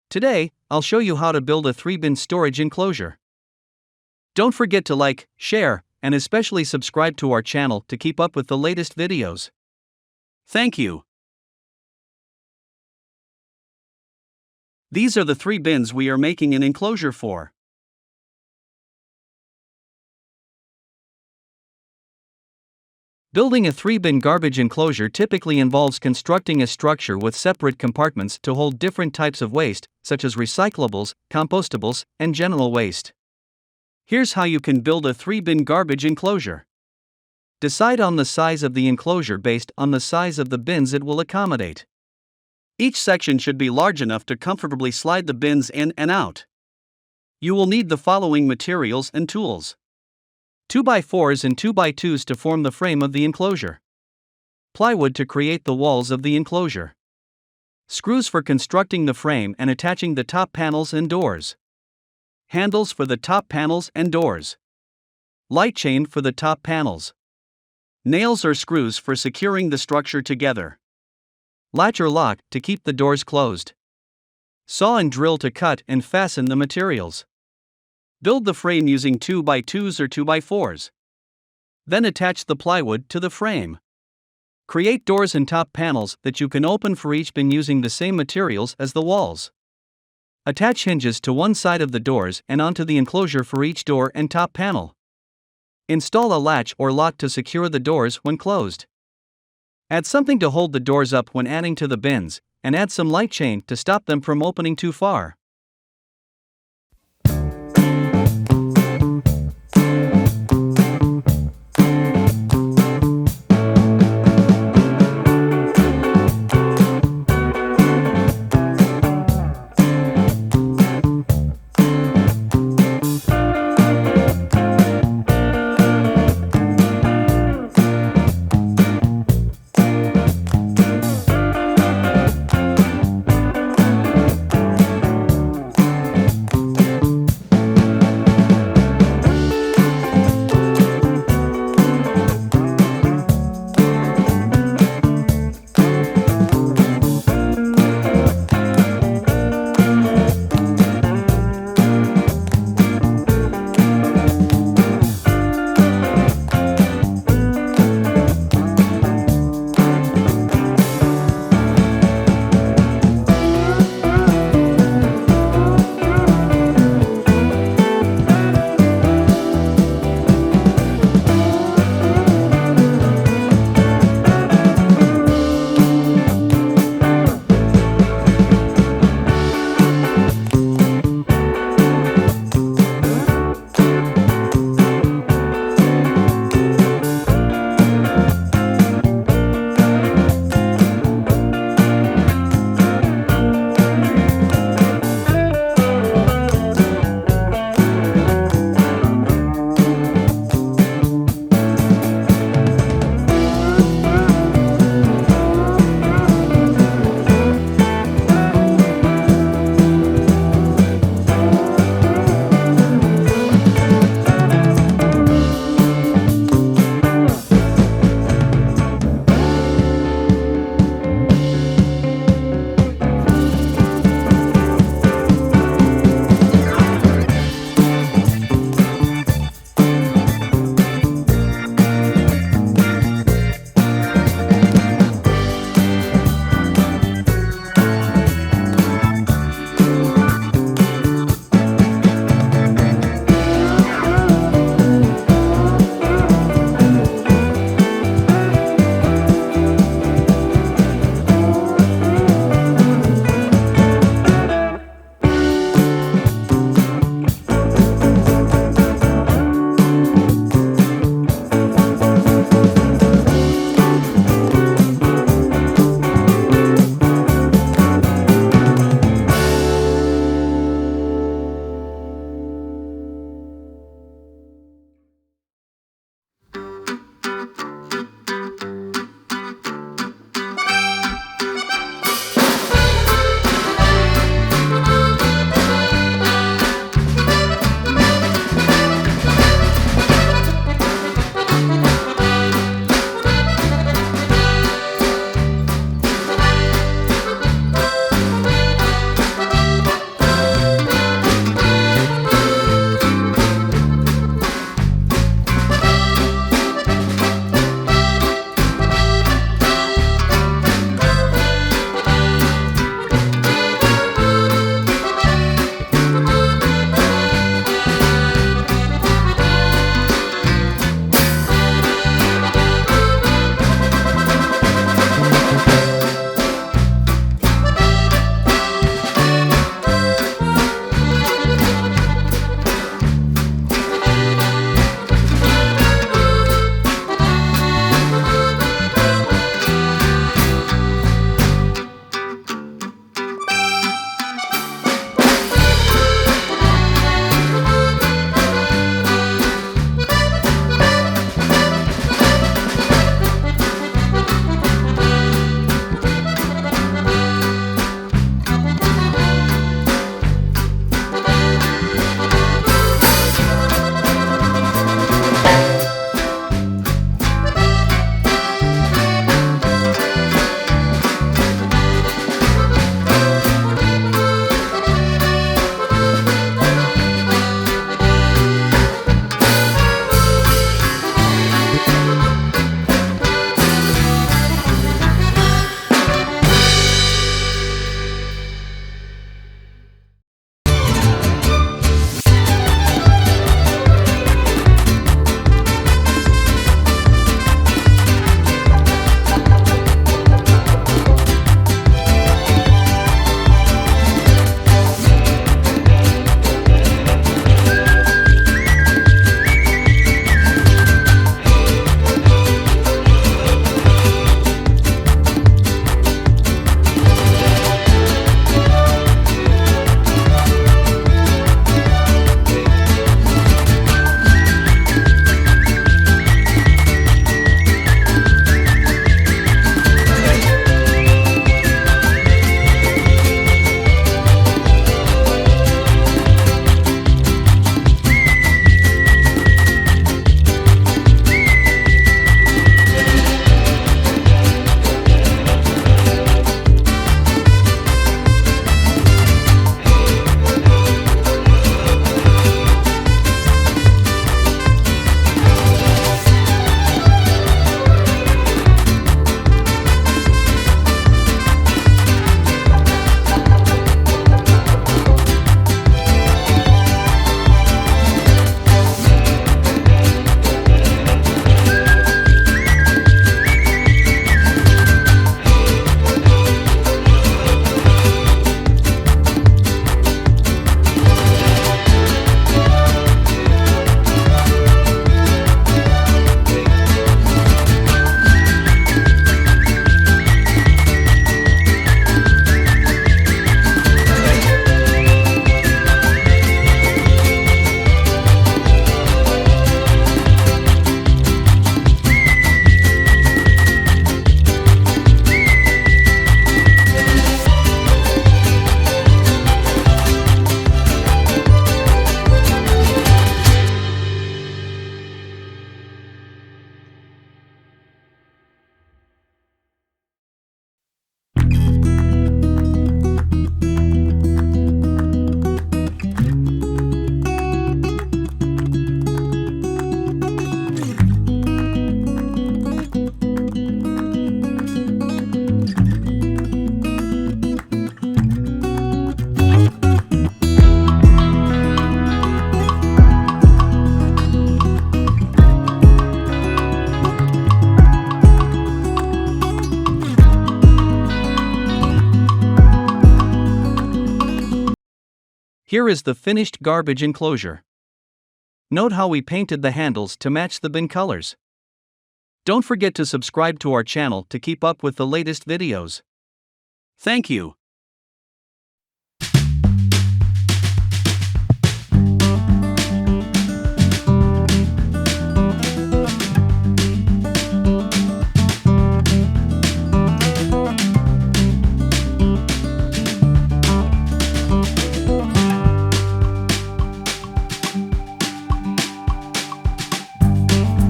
Today, I'll show you how to build a 3-bin storage enclosure. Don't forget to like, share, and especially subscribe to our channel to keep up with the latest videos. Thank you. These are the 3 bins we are making an enclosure for. Building a 3-bin garbage enclosure typically involves constructing a structure with separate compartments to hold different types of waste, such as recyclables, compostables, and general waste. Here's how you can build a 3-bin garbage enclosure. Decide on the size of the enclosure based on the size of the bins it will accommodate. Each section should be large enough to comfortably slide the bins in and out. You will need the following materials and tools: 2x4s and 2x2s to form the frame of the enclosure. Plywood to create the walls of the enclosure. Screws for constructing the frame and attaching the top panels and doors. Handles for the top panels and doors. Light chain for the top panels. Nails or screws for securing the structure together. Latch or lock to keep the doors closed. Saw and drill to cut and fasten the materials. Build the frame using 2x2s or 2x4s. Then attach the plywood to the frame. Create doors and top panels that you can open for each bin using the same materials as the walls. Attach hinges to one side of the doors and onto the enclosure for each door and top panel. Install a latch or lock to secure the doors when closed. Add something to hold the doors up when adding to the bins, and add some light chain to stop them from opening too far. Here is the finished garbage enclosure. Note how we painted the handles to match the bin colors. Don't forget to subscribe to our channel to keep up with the latest videos. Thank you.